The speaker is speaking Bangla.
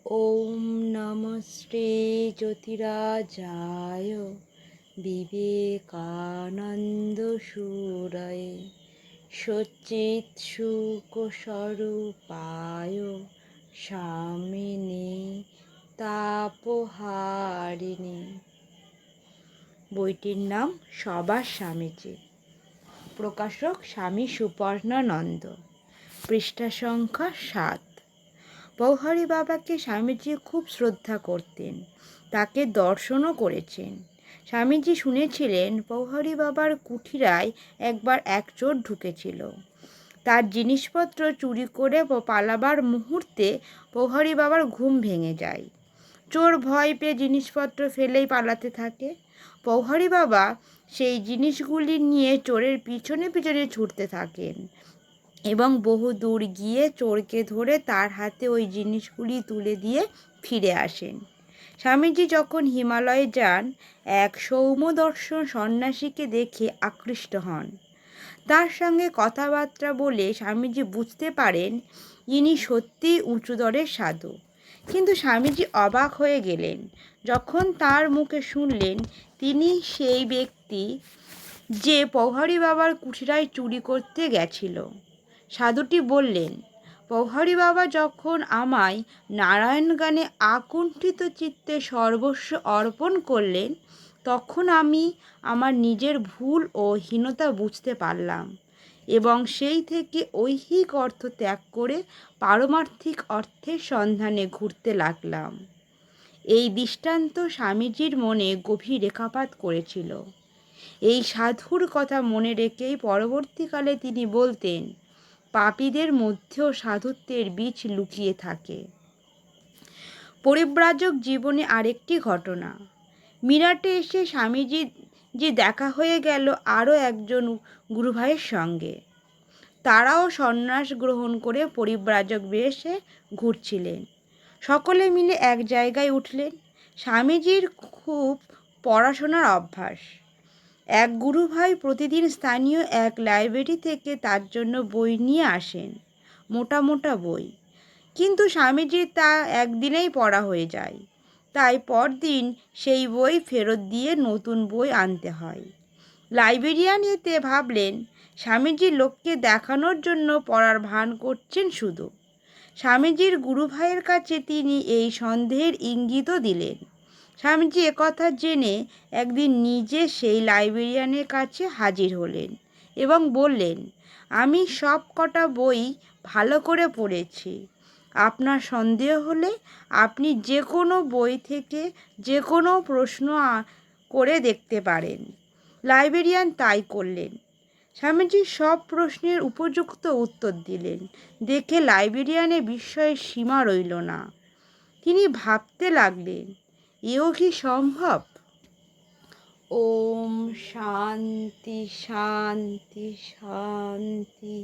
ওম নমস্তে জ্যোতিরাজায় বিবেকানন্দ সুরায় সচ্চিৎ সুখস্বরূপায় স্বামিনে তাপহারিণী। বইটির নাম সবার স্বামীজি। প্রকাশক স্বামী সুপর্ণানন্দ। পৃষ্ঠা সংখ্যা 7। পওহারী বাবাকে স্বামীজি খুব শ্রদ্ধা করতেন, তাকে দর্শনও করেছেন। স্বামীজি শুনেছিলেন পওহারী বাবার কুঠিরায় একবার এক চোর ঢুকেছিল। তার জিনিসপত্র চুরি করে পালাবার মুহূর্তে পওহারী বাবার ঘুম ভেঙে যায়। চোর ভয় পেয়ে জিনিসপত্র ফেলেই পালাতে থাকে। পওহারী বাবা সেই জিনিসগুলি নিয়ে চোরের পিছনে পিছনে ছুটতে থাকেন এবং বহু দূর গিয়ে চোরকে ধরে তার হাতে ওই জিনিসগুলি তুলে দিয়ে ফিরে আসেন। স্বামীজি যখন হিমালয়ে যান, এক সৌম্যদর্শন সন্ন্যাসীকে দেখে আকৃষ্ট হন। তার সঙ্গে কথাবার্তা বলে স্বামীজি বুঝতে পারেন ইনি সত্যিই উঁচুদরের সাধু। কিন্তু স্বামীজি অবাক হয়ে গেলেন যখন তার মুখে শুনলেন তিনি সেই ব্যক্তি যে পওহারী বাবার কুঠিরায় চুরি করতে গেছিল। সাধুটি বললেন, পওহারী বাবা যখন আমায় নারায়ণ গানে আকুণ্ঠিত চিত্তে সর্বস্ব অর্পণ করলেন, তখন আমি আমার নিজের ভুল ও হীনতা বুঝতে পারলাম এবং সেই থেকে ঐহিক অর্থ ত্যাগ করে পারমার্থিক অর্থের সন্ধানে ঘুরতে লাগলাম। এই দৃষ্টান্ত স্বামীজির মনে গভীর রেখাপাত করেছিল। এই সাধুর কথা মনে রেখেই পরবর্তীকালে তিনি বলতেন, পাপীদের মধ্যেও সাধুত্বের বীজ লুকিয়ে থাকে। পরিব্রাজক জীবনে আরেকটি ঘটনা। মিরাটে এসে স্বামীজি দেখা হয়ে গেল আরও একজন গুরুভাইয়ের সঙ্গে। তারাও সন্ন্যাস গ্রহণ করে পরিব্রাজক বেশে ঘুরছিলেন। সকলে মিলে এক জায়গায় উঠলেন। স্বামীজির খুব পড়াশোনার অভ্যাস। এক গুরুভাই প্রতিদিন স্থানীয় এক লাইব্রেরি থেকে তার জন্য বই নিয়ে আসেন, মোটা মোটা বই। কিন্তু স্বামীজির তা একদিনেই পড়া হয়ে যায়, তাই পরদিন সেই বই ফেরত দিয়ে নতুন বই আনতে হয়। লাইব্রেরিয়ান এতে ভাবলেন স্বামীজি লোককে দেখানোর জন্য পড়ার ভান করছেন শুধু। স্বামীজির গুরুভাইয়ের কাছে তিনি এই সন্দেহের ইঙ্গিতও দিলেন। স্বামীজি একথা জেনে একদিন নিজে সেই লাইব্রেরিয়ানের কাছে হাজির হলেন এবং বললেন, আমি সব কটা বই ভালো করে পড়েছি। আপনার সন্দেহ হলে আপনি যে কোনো বই থেকে যে কোনো প্রশ্ন করে দেখতে পারেন। লাইব্রেরিয়ান তাই করলেন। স্বামীজি সব প্রশ্নের উপযুক্ত উত্তর দিলেন দেখে লাইব্রেরিয়ানের বিস্ময়ের সীমা রইল না। তিনি ভাবতে লাগলেন, এও কি সম্ভব? ওম শান্তি শান্তি শান্তি।